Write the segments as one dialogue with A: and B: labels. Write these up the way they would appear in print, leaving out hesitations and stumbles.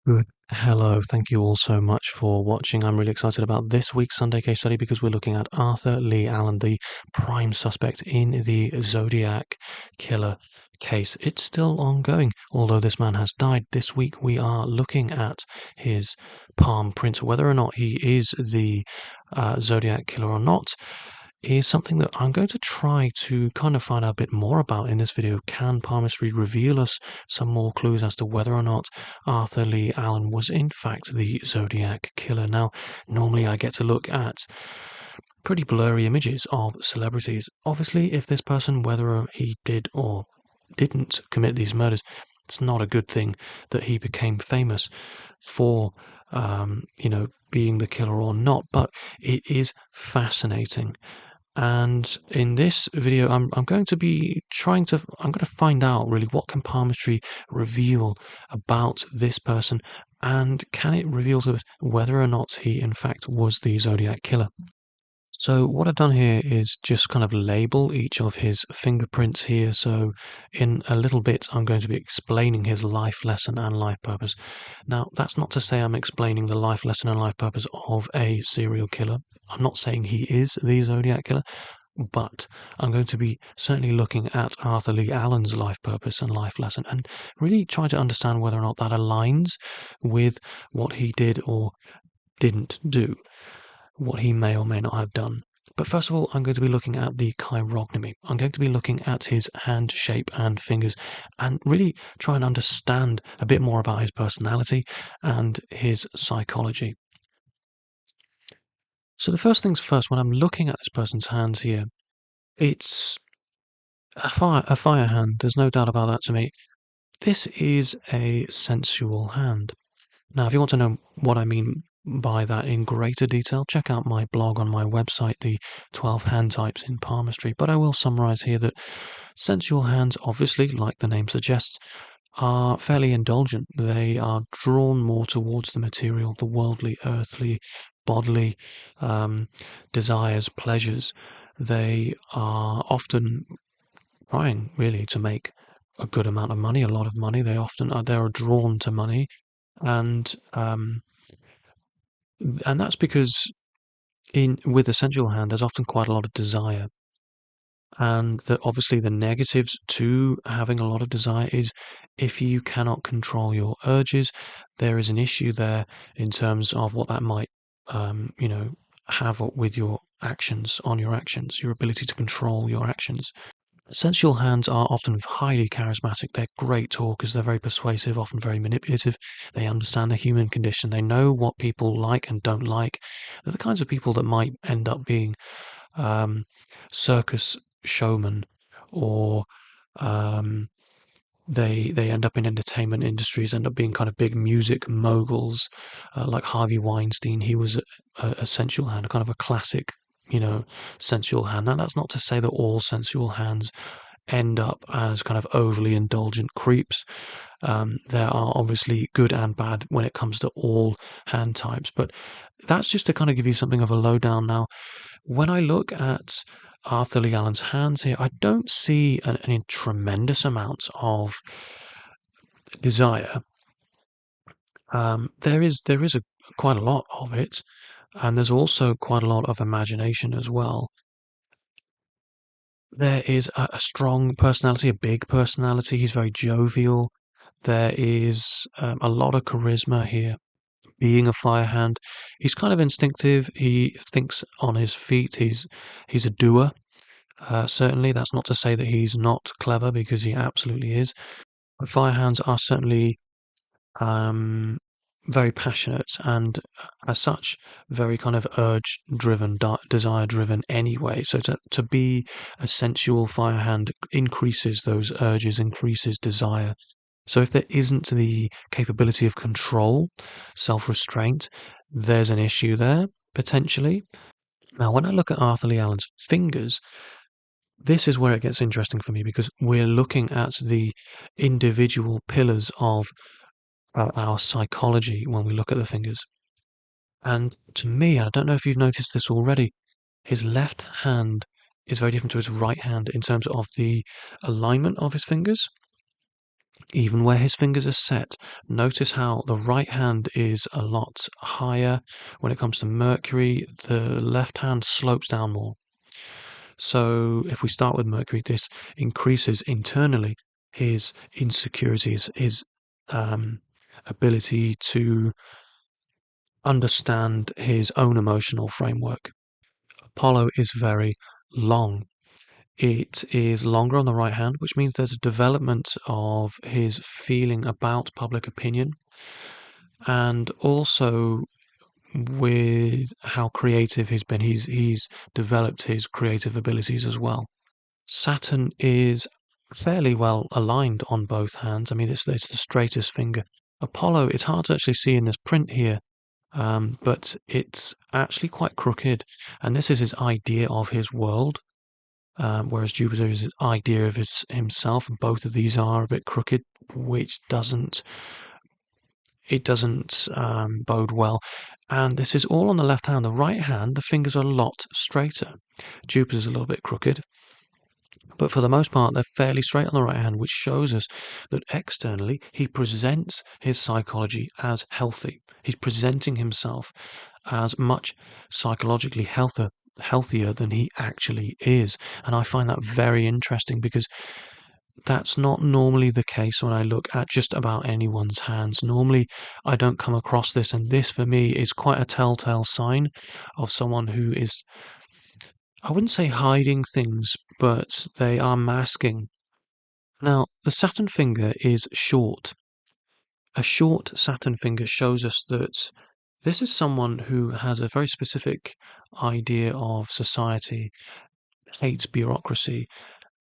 A: Good. Hello. Thank you all so much for watching. I'm really excited about this week's Sunday case study because we're looking at Arthur Leigh Allen, the prime suspect in the Zodiac Killer case. It's still ongoing, although this man has died. This week we are looking at his palm print. Whether or not he is the Zodiac Killer or not is something that I'm going to try to kind of find out a bit more about in this video. Can palmistry reveal us some more clues as to whether or not Arthur Leigh Allen was in fact the Zodiac Killer? Now, normally I get to look at pretty blurry images of celebrities. Obviously, if this person, whether he did or didn't commit these murders, it's not a good thing that he became famous for, being the killer or not, but it is fascinating. And in this video, I'm going to be I'm going to find out really what can palmistry reveal about this person, and can it reveal to us whether or not he in fact was the Zodiac Killer. So what I've done here is just kind of label each of his fingerprints here. So in a little bit, I'm going to be explaining his life lesson and life purpose. Now, that's not to say I'm explaining the life lesson and life purpose of a serial killer. I'm not saying he is the Zodiac Killer, but I'm going to be certainly looking at Arthur Leigh Allen's life purpose and life lesson and really try to understand whether or not that aligns with what he did or didn't do, what he may or may not have done. But first of all, I'm going to be looking at the chirognomy. I'm going to be looking at his hand shape and fingers and really try and understand a bit more about his personality and his psychology. So the first things first, when I'm looking at this person's hands here, it's a fire hand. There's no doubt about that to me. This is a sensual hand. Now, if you want to know what I mean by that in greater detail, check out my blog on my website, the 12 hand types in palmistry. But I will summarize here that sensual hands, obviously, like the name suggests, are fairly indulgent. They are drawn more towards the material, the worldly, earthly, bodily desires, pleasures. They are often trying really to make a good amount of money, a lot of money. They are drawn to money, and that's because in with a sensual hand, there's often quite a lot of desire, and obviously the negatives to having a lot of desire is if you cannot control your urges, there is an issue there in terms of what that might, have with your actions, on your actions, your ability to control your actions. Sensual hands are often highly charismatic. They're great talkers. They're very persuasive, often very manipulative. They understand the human condition. They know what people like and don't like. They're the kinds of people that might end up being circus showmen, or um, they end up in entertainment industries, end up being kind of big music moguls, like Harvey Weinstein. He was a sensual hand, a kind of a classic, sensual hand. Now, that's not to say that all sensual hands end up as kind of overly indulgent creeps. There are obviously good and bad when it comes to all hand types, but that's just to kind of give you something of a lowdown. Now, when I look at Arthur Leigh Allen's hands here, I don't see a tremendous amount of desire. There is quite a lot of it, and there's also quite a lot of imagination as well. There is a strong personality, a big personality. He's very jovial. There is a lot of charisma here. Being a fire hand, he's kind of instinctive. He thinks on his feet. He's a doer. Certainly, that's not to say that he's not clever, because he absolutely is. But fire hands are certainly um, very passionate, and as such, very kind of urge-driven, desire-driven anyway. So to be a sensual fire hand increases those urges, increases desire. So if there isn't the capability of control, self-restraint, there's an issue there, potentially. Now, when I look at Arthur Leigh Allen's fingers, this is where it gets interesting for me, because we're looking at the individual pillars of our psychology when we look at the fingers. And to me, I don't know if you've noticed this already, his left hand is very different to his right hand in terms of the alignment of his fingers. Even where his fingers are set, notice how the right hand is a lot higher. When it comes to Mercury, the left hand slopes down more. So if we start with Mercury, this increases internally his insecurities, his um, ability to understand his own emotional framework. Apollo is very long. It is longer on the right hand, which means there's a development of his feeling about public opinion, and also with how creative he's been. He's developed his creative abilities as well. Saturn is fairly well aligned on both hands. I mean, it's the straightest finger. Apollo, it's hard to actually see in this print here, but it's actually quite crooked, and this is his idea of his world. Whereas Jupiter is his idea of himself, and both of these are a bit crooked, which doesn't bode well. And this is all on the left hand. The right hand, the fingers are a lot straighter. Jupiter's a little bit crooked, but for the most part, they're fairly straight on the right hand, which shows us that externally he presents his psychology as healthy. He's presenting himself as much psychologically healthier than he actually is. And I find that very interesting because that's not normally the case when I look at just about anyone's hands. Normally, I don't come across this, and this for me is quite a telltale sign of someone who is, I wouldn't say hiding things, but they are masking. Now, the Saturn finger is short. A short Saturn finger shows us that this is someone who has a very specific idea of society, hates bureaucracy,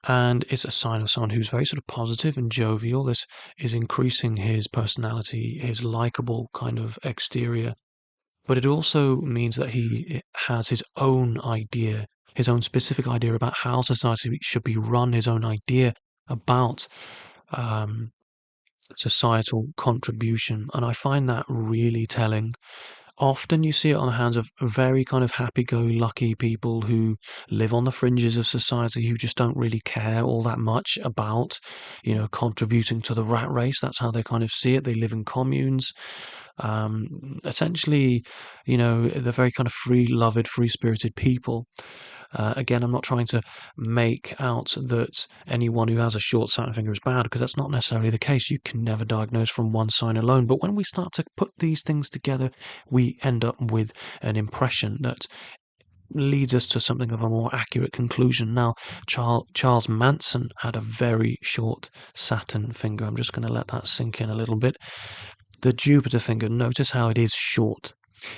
A: and is a sign of someone who's very sort of positive and jovial. This is increasing his personality, his likable kind of exterior. But it also means that he has his own idea, his own specific idea about how society should be run, his own idea about um, societal contribution. And I find that really telling. Often you see it on the hands of very kind of happy-go-lucky people who live on the fringes of society, who just don't really care all that much about, contributing to the rat race. That's how they kind of see it. They live in communes. Essentially, they're very kind of free-loved, free-spirited people. Again, I'm not trying to make out that anyone who has a short Saturn finger is bad, because that's not necessarily the case. You can never diagnose from one sign alone. But when we start to put these things together, we end up with an impression that leads us to something of a more accurate conclusion. Now, Charles Manson had a very short Saturn finger. I'm just going to let that sink in a little bit. The Jupiter finger, notice how it is short.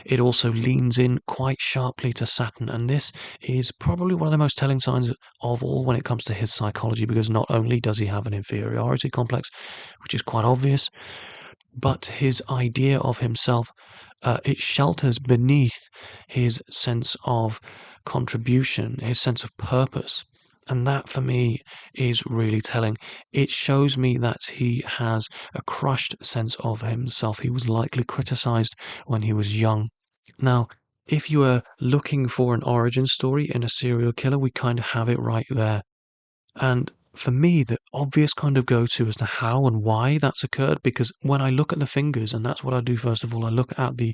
A: It also leans in quite sharply to Saturn, and this is probably one of the most telling signs of all when it comes to his psychology, because not only does he have an inferiority complex, which is quite obvious, but his idea of himself, it shelters beneath his sense of contribution, his sense of purpose. And that for me is really telling. It shows me that he has a crushed sense of himself. He was likely criticized when he was young. Now, if you are looking for an origin story in a serial killer, we kind of have it right there. And for me, the obvious kind of go-to as to how and why that's occurred, because when I look at the fingers, and that's what I do first of all, I look at the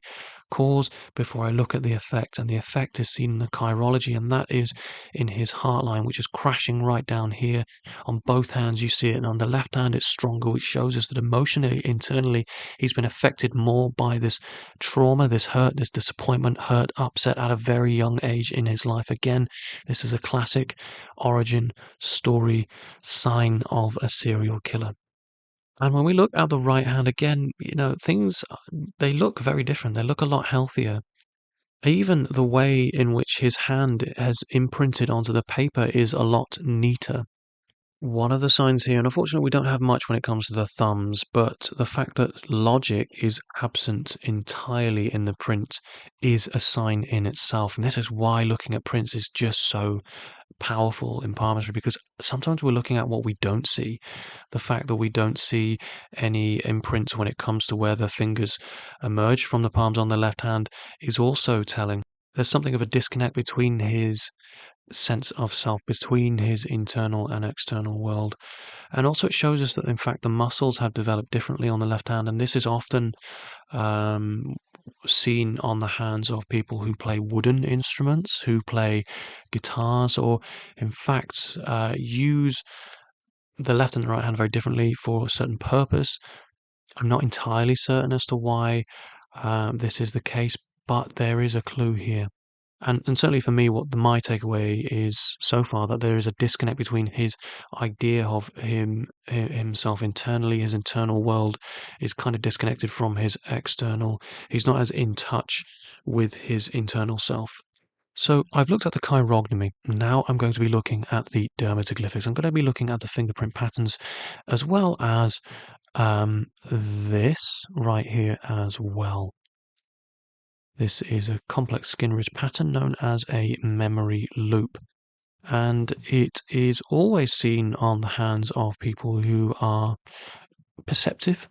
A: cause before I look at the effect, and the effect is seen in the chirology, and that is in his heart line, which is crashing right down here. On both hands you see it, and on the left hand it's stronger, which shows us that emotionally, internally, he's been affected more by this trauma, this hurt, this disappointment, hurt, upset at a very young age in his life. Again, this is a classic origin story sign of a serial killer. And when we look at the right hand again, things, they look very different. They look a lot healthier. Even the way in which his hand has imprinted onto the paper is a lot neater. One of the signs here, and unfortunately we don't have much when it comes to the thumbs, but the fact that logic is absent entirely in the print is a sign in itself. And this is why looking at prints is just so powerful in palmistry, because sometimes we're looking at what we don't see. The fact that we don't see any imprints when it comes to where the fingers emerge from the palms on the left hand is also telling. There's something of a disconnect between his sense of self between his internal and external world. And also it shows us that in fact the muscles have developed differently on the left hand, and this is often um, seen on the hands of people who play wooden instruments, who play guitars, or in fact use the left and the right hand very differently for a certain purpose. I'm not entirely certain as to why this is the case, but there is a clue here. And certainly for me, what my takeaway is so far that there is a disconnect between his idea of himself internally, his internal world is kind of disconnected from his external. He's not as in touch with his internal self. So I've looked at the chirognomy. Now I'm going to be looking at the dermatoglyphics. I'm going to be looking at the fingerprint patterns as well as this right here as well. This is a complex skin ridge pattern known as a memory loop, and it is always seen on the hands of people who are perceptive,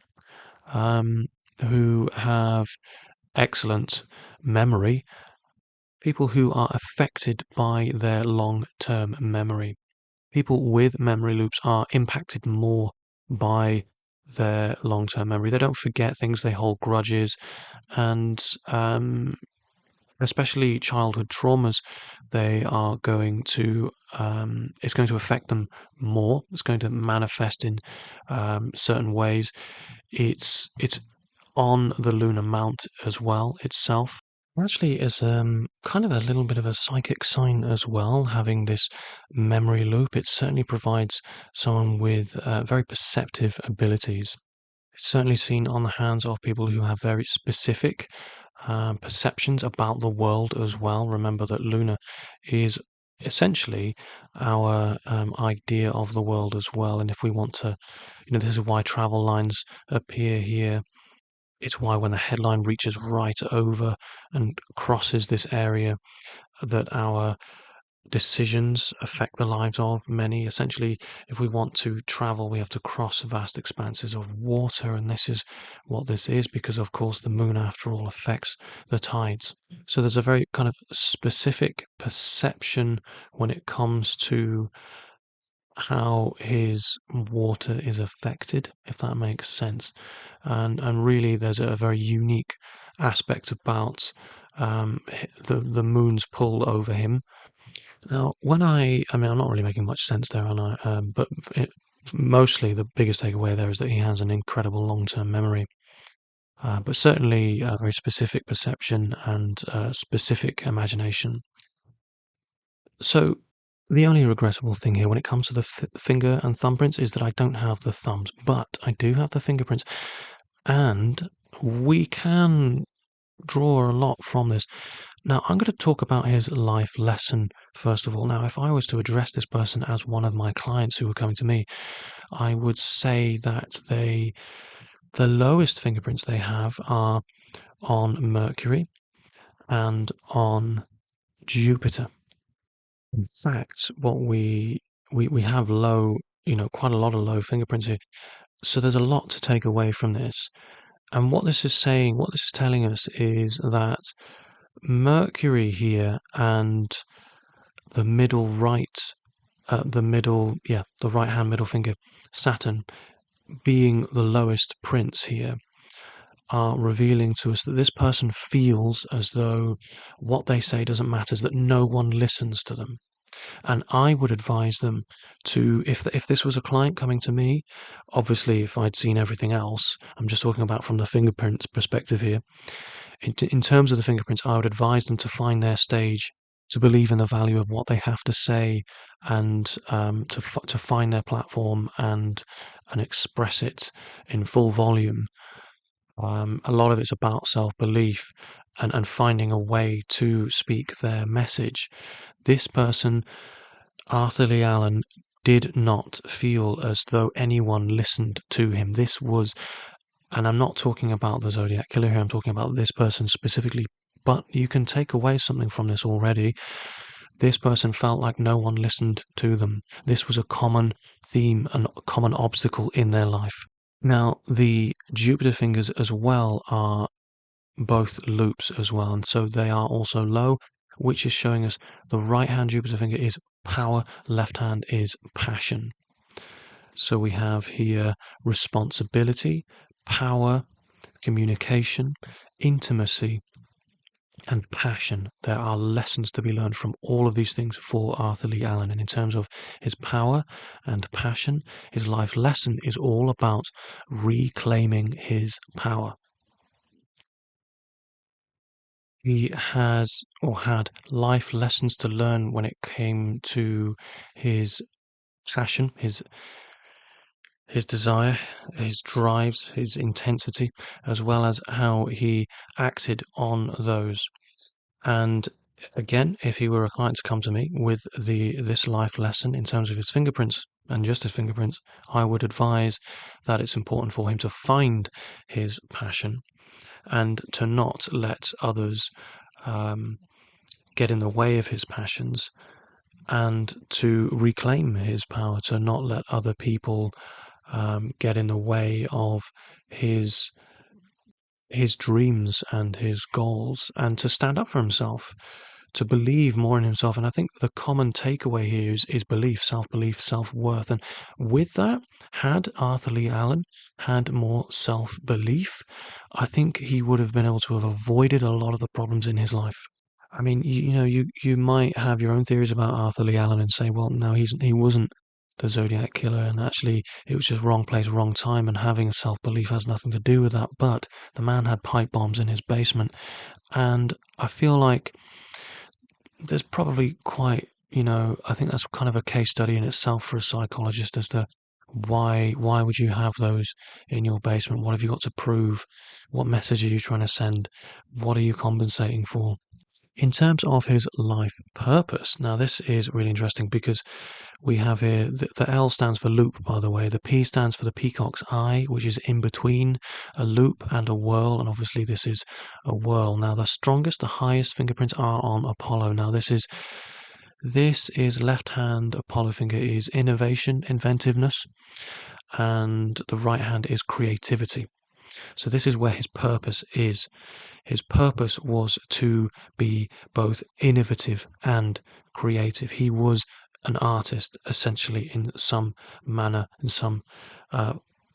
A: um, who have excellent memory, people who are affected by their long-term memory. People with memory loops are impacted more by their long-term memory. They don't forget things, they hold grudges, and especially childhood traumas, they are going to it's going to affect them more. It's going to manifest in certain ways. It's on the lunar mount as well itself. Actually, is kind of a little bit of a psychic sign as well, having this memory loop. It certainly provides someone with very perceptive abilities. It's certainly seen on the hands of people who have very specific perceptions about the world as well. Remember that Luna is essentially our idea of the world as well. And if we want to, this is why travel lines appear here. It's why when the headline reaches right over and crosses this area, that our decisions affect the lives of many. Essentially, if we want to travel, we have to cross vast expanses of water, and this is what this is because, of course, the moon, after all, affects the tides. So there's a very kind of specific perception when it comes to how his water is affected, if that makes sense. And really, there's a very unique aspect about the moon's pull over him. Now, I mean, I'm not really making much sense there, am I? But mostly the biggest takeaway there is that he has an incredible long-term memory, but certainly a very specific perception and specific imagination. So the only regrettable thing here when it comes to the finger and thumbprints is that I don't have the thumbs, but I do have the fingerprints, and we can draw a lot from this. Now, I'm going to talk about his life lesson first of all. Now, if I was to address this person as one of my clients who are coming to me, I would say that the lowest fingerprints they have are on Mercury and on Jupiter. In fact, what we have low, quite a lot of low fingerprints here. So there's a lot to take away from this. And what this is saying, what this is telling us is that Mercury here and the middle right, the right hand middle finger, Saturn, being the lowest prints here, are revealing to us that this person feels as though what they say doesn't matter, that no one listens to them. And I would advise them to, if this was a client coming to me, obviously if I'd seen everything else, I'm just talking about from the fingerprints perspective here. In terms of the fingerprints, I would advise them to find their stage, to believe in the value of what they have to say, and to find their platform and express it in full volume. A lot of it's about self-belief and finding a way to speak their message. This person, Arthur Leigh Allen, did not feel as though anyone listened to him. This was, and I'm not talking about the Zodiac Killer here, I'm talking about this person specifically, but you can take away something from this already. This person felt like no one listened to them. This was a common theme and a common obstacle in their life. Now, the Jupiter fingers as well are both loops as well, and so they are also low. which is showing us the right hand Jupiter finger is power, left hand is passion. So we have here responsibility, power, communication, intimacy, and passion. There are lessons to be learned from all of these things for Arthur Leigh Allen. And in terms of his power and passion, his life lesson is all about reclaiming his power. He has or had life lessons to learn when it came to his passion, his desire, his drives, his intensity, as well as how he acted on those. And again, if he were a client to come to me with this life lesson in terms of his fingerprints and just his fingerprints, I would advise that it's important for him to find his passion and to not let others get in the way of his passions, and to reclaim his power, to not let other people get in the way of his dreams and his goals, and to stand up for himself, to believe more in himself. And I think the common takeaway here is belief, self-belief, self-worth. And with that, had Arthur Leigh Allen had more self-belief, I think he would have been able to have avoided a lot of the problems in his life. I mean, you might have your own theories about Arthur Leigh Allen and say, well, no, he wasn't the Zodiac Killer, and actually it was just wrong place, wrong time, and having self-belief has nothing to do with that. But the man had pipe bombs in his basement, and I feel like there's probably quite, I think that's kind of a case study in itself for a psychologist as to why would you have those in your basement? What have you got to prove? What message are you trying to send? What are you compensating for? In terms of his life purpose, now this is really interesting because we have here the L stands for loop, by the way. The P stands for the peacock's eye, which is in between a loop and a whirl, and obviously this is a whirl. Now the strongest, the highest fingerprints are on Apollo. Now this is left hand Apollo finger is innovation, inventiveness, and the right hand is creativity. So this is where his purpose is. His purpose was to be both innovative and creative. He was an artist, essentially, in some manner, in some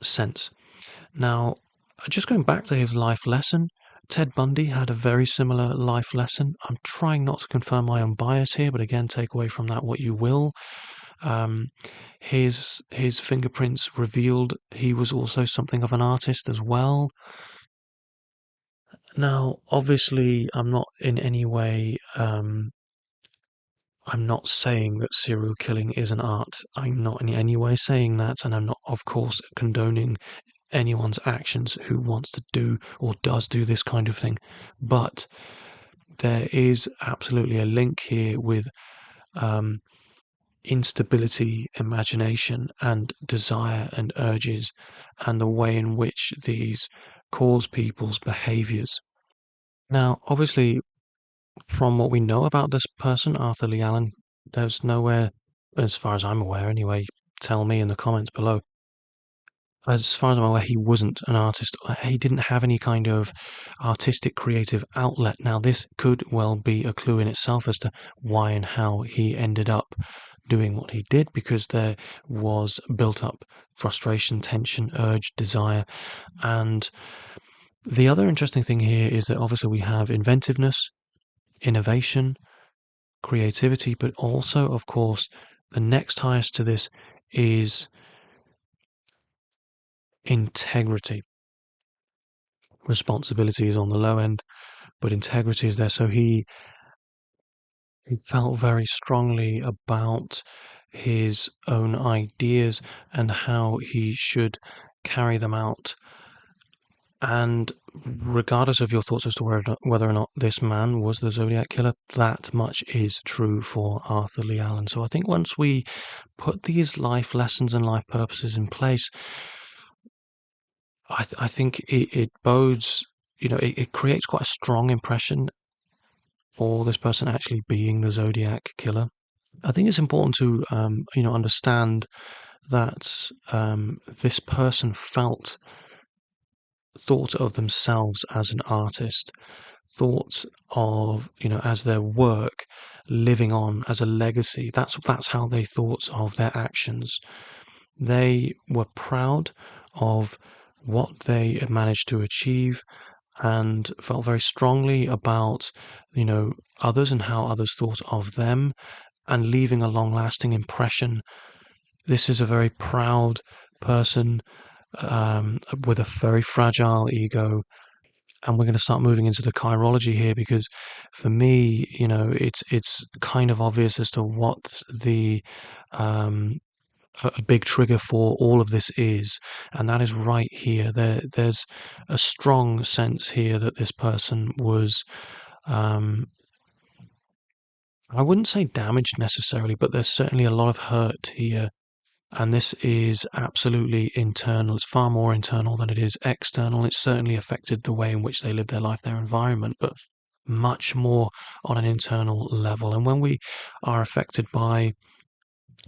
A: sense. Now, just going back to his life lesson, Ted Bundy had a very similar life lesson. I'm trying not to confirm my own bias here, but again, take away from that what you will. His fingerprints revealed he was also something of an artist as well. Now, obviously, I'm not in any way, I'm not saying that serial killing is an art. I'm not in any way saying that, and I'm not, of course, condoning anyone's actions who wants to do or does do this kind of thing. But there is absolutely a link here with instability, imagination, and desire and urges, and the way in which these cause people's behaviors. Now, obviously, from what we know about this person, Arthur Leigh Allen, there's nowhere, as far as I'm aware anyway, tell me in the comments below. As far as I'm aware, he wasn't an artist. He didn't have any kind of artistic creative outlet. Now, this could well be a clue in itself as to why and how he ended up doing what he did, because there was built up frustration, tension, urge, desire. And the other interesting thing here is that obviously we have inventiveness, innovation, creativity, but also, of course, the next highest to this is integrity. Responsibility is on the low end, but integrity is there. So he felt very strongly about his own ideas and how he should carry them out. And regardless of your thoughts as to whether or not this man was the Zodiac Killer, that much is true for Arthur Leigh Allen. So I think once we put these life lessons and life purposes in place, I think it bodes, it creates quite a strong impression for this person actually being the Zodiac Killer. I think it's important to, understand that this person thought of themselves as an artist. thoughts of, as their work living on as a legacy. That's how they thought of their actions. They were proud of what they had managed to achieve and felt very strongly about, others and how others thought of them and leaving a long-lasting impression. This is a very proud person with a very fragile ego. And we're going to start moving into the chirology here because for me, it's kind of obvious as to what the um, a big trigger for all of this is, and that is right here. There's a strong sense here that this person was, um, I wouldn't say damaged necessarily, but there's certainly a lot of hurt here. And this is absolutely internal. It's far more internal than it is external. It's certainly affected the way in which they live their life, their environment, but much more on an internal level. And when we are affected by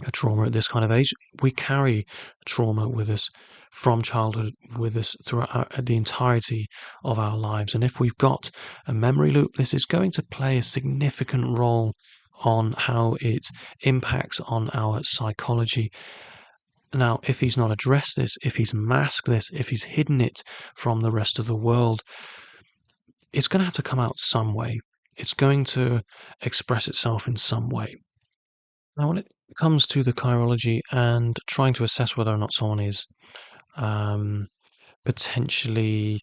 A: a trauma at this kind of age, we carry trauma with us from childhood with us throughout the entirety of our lives. And if we've got a memory loop, this is going to play a significant role on how it impacts on our psychology. Now, if he's not addressed this, if he's masked this, if he's hidden it from the rest of the world, it's going to have to come out some way. It's going to express itself in some way. Now, when it comes to the chirology and trying to assess whether or not someone is um, potentially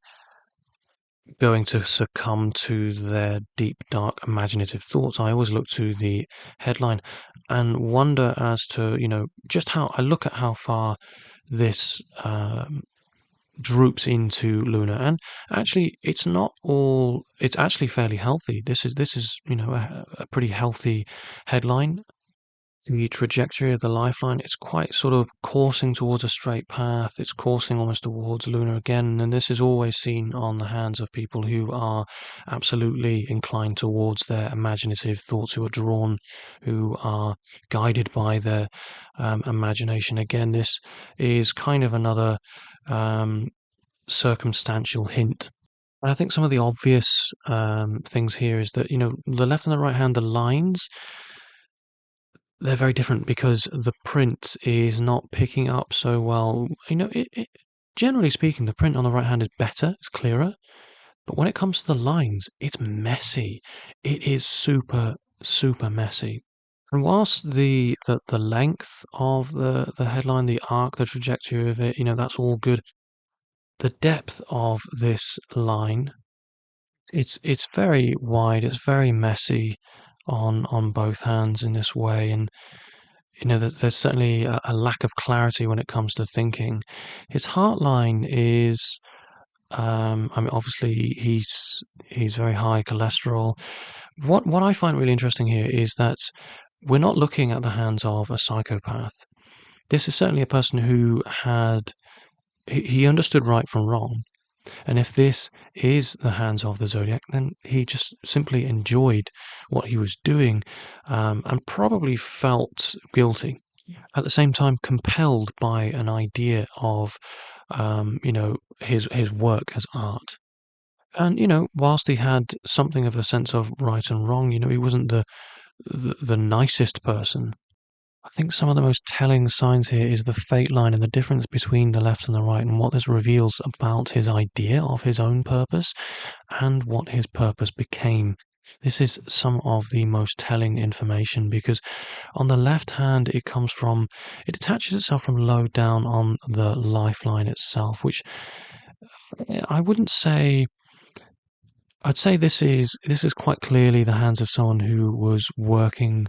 A: going to succumb to their deep, dark, imaginative thoughts, I always look to the headline and wonder as to, just how I look at how far this droops into Luna. And actually, it's actually fairly healthy. This is, a pretty healthy headline. The trajectory of the lifeline, it's quite sort of coursing towards a straight path. It's coursing almost towards Luna again, and this is always seen on the hands of people who are absolutely inclined towards their imaginative thoughts, who are drawn, who are guided by their imagination. Again, this is kind of another um, circumstantial hint. And I think some of the obvious things here is that, the left and the right hand, the lines, they're very different because the print is not picking up so well. Generally speaking, the print on the right hand is better, it's clearer. But when it comes to the lines, it's messy. It is super, super messy. And whilst the length of the headline, the arc, the trajectory of it, that's all good. The depth of this line, it's very wide, it's very messy on both hands in this way, and there's certainly a lack of clarity when it comes to thinking. His heart line is, I mean, obviously he's very high cholesterol. What I find really interesting here is that we're not looking at the hands of a psychopath. This is certainly a person who he understood right from wrong. And if this is the hands of the Zodiac, then he just simply enjoyed what he was doing, and probably felt guilty. At the same time, compelled by an idea of, his work as art. And, whilst he had something of a sense of right and wrong, he wasn't the nicest person. I think some of the most telling signs here is the fate line and the difference between the left and the right, and what this reveals about his idea of his own purpose and what his purpose became. This is some of the most telling information because on the left hand, it attaches itself from low down on the lifeline itself, which I wouldn't say. I'd say this is quite clearly the hands of someone who was working,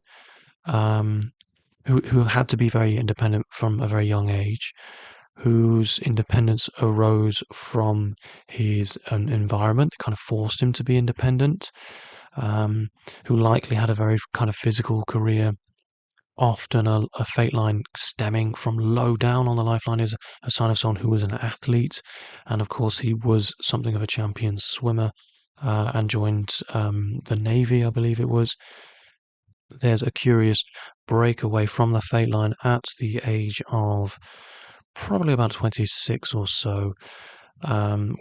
A: um, who had to be very independent from a very young age, whose independence arose from his environment that kind of forced him to be independent, who likely had a very kind of physical career. Often a fate line stemming from low down on the lifeline is a sign of someone who was an athlete, and of course he was something of a champion swimmer, and joined the Navy, I believe it was. There's a curious breakaway from the fate line at the age of probably about 26 or so.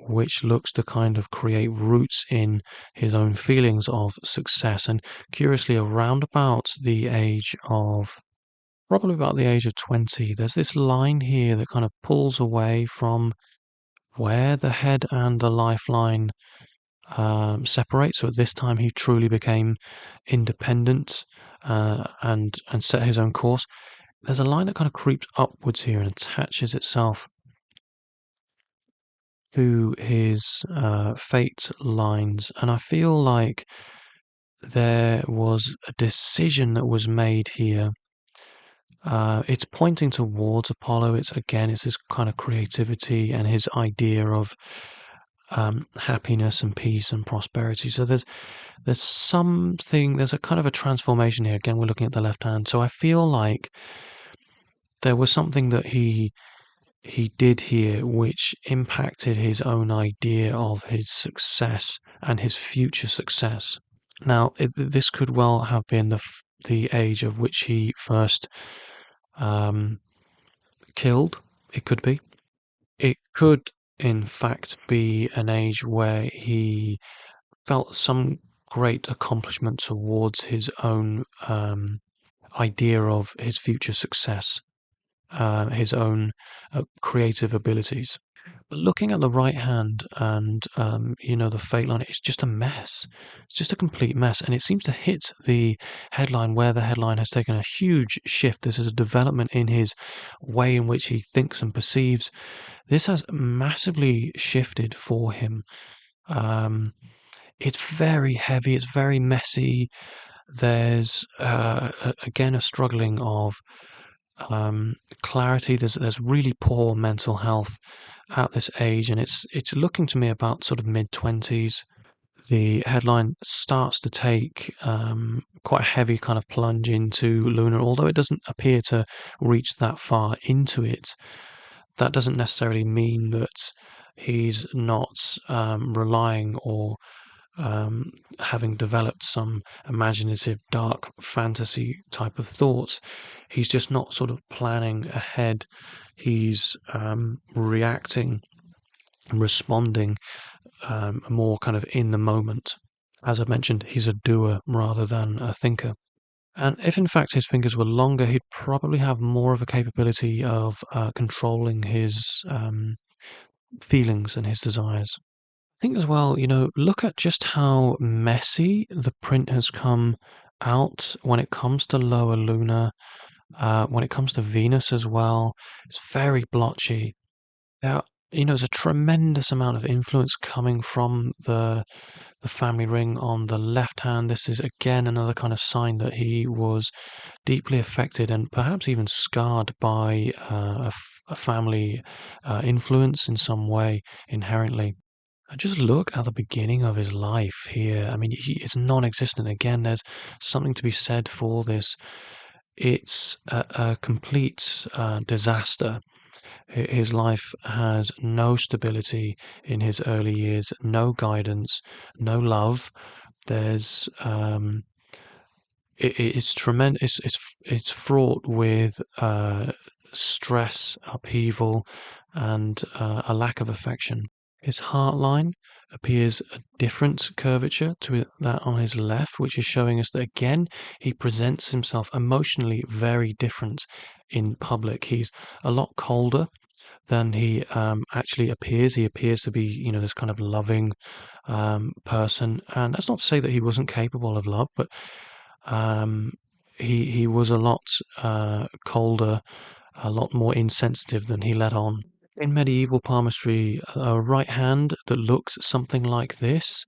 A: which looks to kind of create roots in his own feelings of success. And curiously, around about the age of probably about the age of 20, there's this line here that kind of pulls away from where the head and the lifeline separate. So at this time, he truly became independent and set his own course. There's a line that kind of creeps upwards here and attaches itself to his fate lines, and I feel like there was a decision that was made here. It's pointing towards Apollo. It's his kind of creativity and his idea of happiness and peace and prosperity. So there's something, there's a kind of a transformation here. Again, we're looking at the left hand. So I feel like there was something that he did here which impacted his own idea of his success and his future success. Now, this could well have been the age of which he first um, killed. It could be. It could, in fact, be an age where he felt some great accomplishment towards his own idea of his future success, his own creative abilities. But looking at the right hand and the fate line, it's just a mess. It's just a complete mess, and it seems to hit the headline where the headline has taken a huge shift. This is a development in his way in which he thinks and perceives. This has massively shifted for him. Um, it's very heavy. It's very messy. There's again a struggling of clarity. There's really poor mental health at this age, and it's looking to me about sort of mid-20s. The headline starts to take quite a heavy kind of plunge into Luna, although it doesn't appear to reach that far into it. That doesn't necessarily mean that he's not relying or um, having developed some imaginative, dark fantasy type of thoughts. He's just not sort of planning ahead. He's reacting and responding more kind of in the moment. As I mentioned, he's a doer rather than a thinker. And if in fact his fingers were longer, he'd probably have more of a capability of controlling his feelings and his desires. I think as well, look at just how messy the print has come out when it comes to Lower Luna, when it comes to Venus as well. It's very blotchy. Now, there's a tremendous amount of influence coming from the family ring on the left hand. This is again another kind of sign that he was deeply affected and perhaps even scarred by a family influence in some way inherently. Just look at the beginning of his life here. I mean, it's non-existent. Again, there's something to be said for this. It's a complete disaster. His life has no stability in his early years, no guidance, no love. There's it's tremendous. It's fraught with stress, upheaval, and a lack of affection. His heart line appears a different curvature to that on his left, which is showing us that again he presents himself emotionally very different in public. He's a lot colder than he actually appears. He appears to be, this kind of loving person, and that's not to say that he wasn't capable of love, but um, he was a lot colder, a lot more insensitive than he let on. In medieval palmistry, a right hand that looks something like this,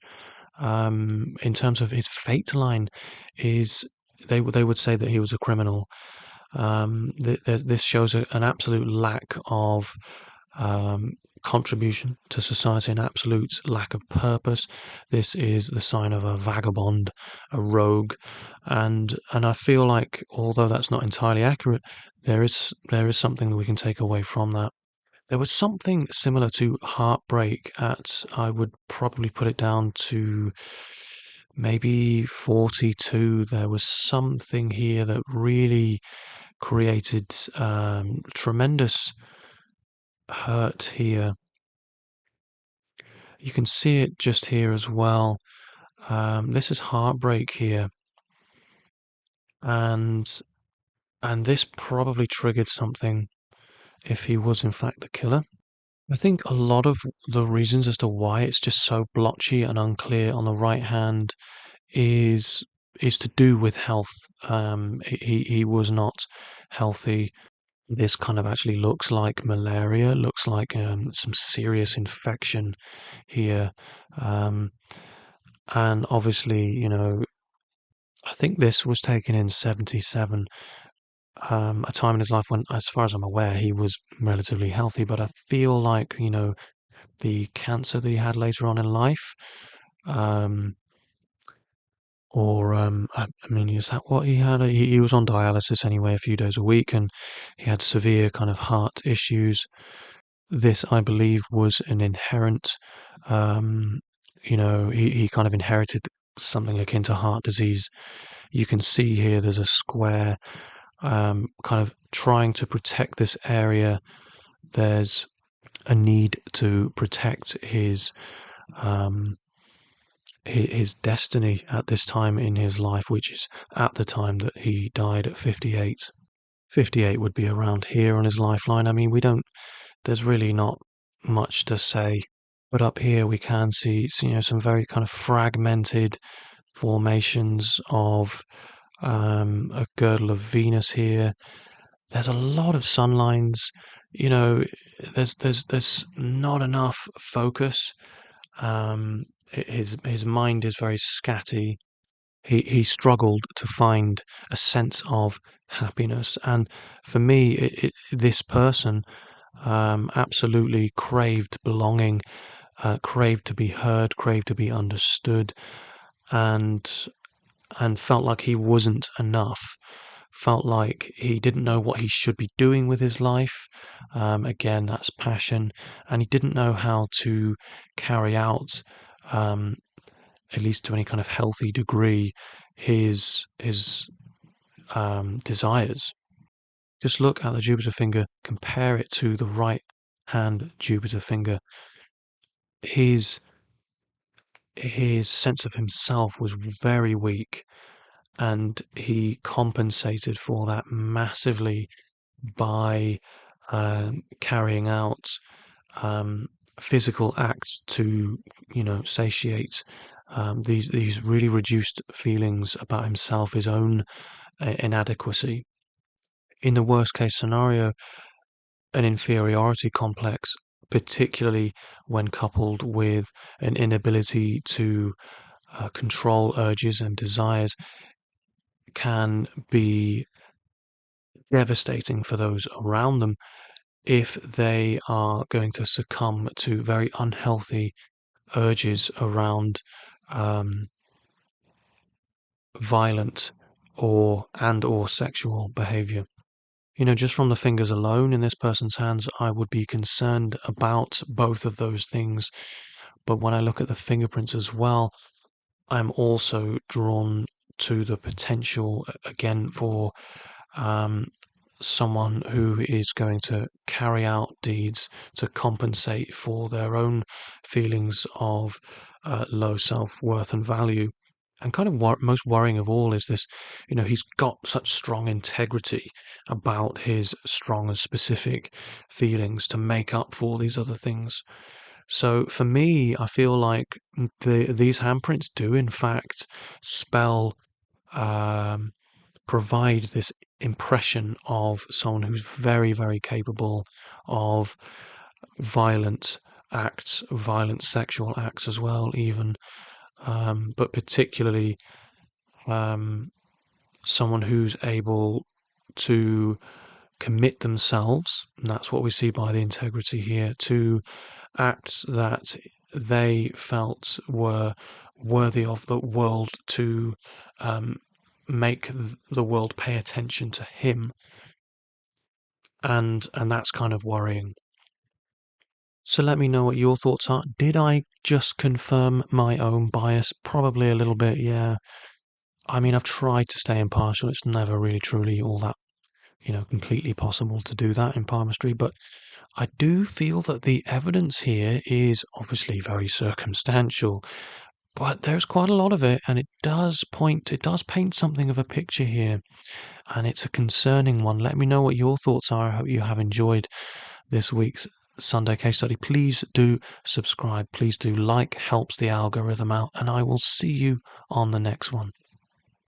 A: in terms of his fate line, is they would say that he was a criminal. This shows an absolute lack of um, contribution to society, an absolute lack of purpose. This is the sign of a vagabond, a rogue, and I feel like although that's not entirely accurate, there is something that we can take away from that. There was something similar to heartbreak at, I would probably put it down to maybe 42. There was something here that really created tremendous hurt here. You can see it just here as well. This is heartbreak here, and this probably triggered something if he was in fact the killer. I think a lot of the reasons as to why it's just so blotchy and unclear on the right hand is to do with health. He was not healthy. This kind of actually looks like malaria, looks like some serious infection here. Um, and obviously, I think this was taken in 77, a time in his life when, as far as I'm aware, he was relatively healthy. But I feel like, the cancer that he had later on in life, um, I mean, is that what he had? He was on dialysis anyway, a few days a week, and he had severe kind of heart issues. This, I believe, was an inherent, um, he kind of inherited something akin to heart disease. You can see here there's a square, kind of trying to protect this area. There's a need to protect um, his destiny at this time in his life, which is at the time that he died at 58. 58 would be around here on his lifeline. I mean, there's really not much to say. But up here we can see, some very kind of fragmented formations of a girdle of Venus here. There's a lot of sun lines. You know, there's not enough focus. His mind is very scatty. He struggled to find a sense of happiness, and for me, this person absolutely craved belonging, craved to be heard, craved to be understood, and felt like he wasn't enough. Felt like he didn't know what he should be doing with his life. Again, that's passion, and he didn't know how to carry out, um, at least to any kind of healthy degree, his desires. Just look at the Jupiter finger, compare it to the right hand Jupiter finger. His sense of himself was very weak, and he compensated for that massively by carrying out um, physical acts to, satiate these really reduced feelings about himself, his own inadequacy. In the worst case scenario, an inferiority complex, particularly when coupled with an inability to control urges and desires, can be devastating for those around them if they are going to succumb to very unhealthy urges around um, violent or sexual behavior. Just from the fingers alone in this person's hands, I would be concerned about both of those things. But when I look at the fingerprints as well, I'm also drawn to the potential again for um, someone who is going to carry out deeds to compensate for their own feelings of low self-worth and value. And kind of most worrying of all is this, he's got such strong integrity about his strong and specific feelings to make up for these other things. So for me, I feel like these handprints do in fact spell um, provide this impression of someone who's very, very capable of violent acts, violent sexual acts as well, even, but particularly um, someone who's able to commit themselves, and that's what we see by the integrity here, to acts that they felt were worthy of the world to um, make the world pay attention to him, and that's kind of worrying. So let me know what your thoughts are. Did I just confirm my own bias? Probably a little bit, yeah. I mean, I've tried to stay impartial. It's never really truly all that, completely possible to do that in palmistry, but I do feel that the evidence here is obviously very circumstantial, but there's quite a lot of it, and it does paint something of a picture here, and it's a concerning one. Let me know what your thoughts are. I hope you have enjoyed this week's Sunday case study. Please do subscribe. Please do like, helps the algorithm out, and I will see you on the next one.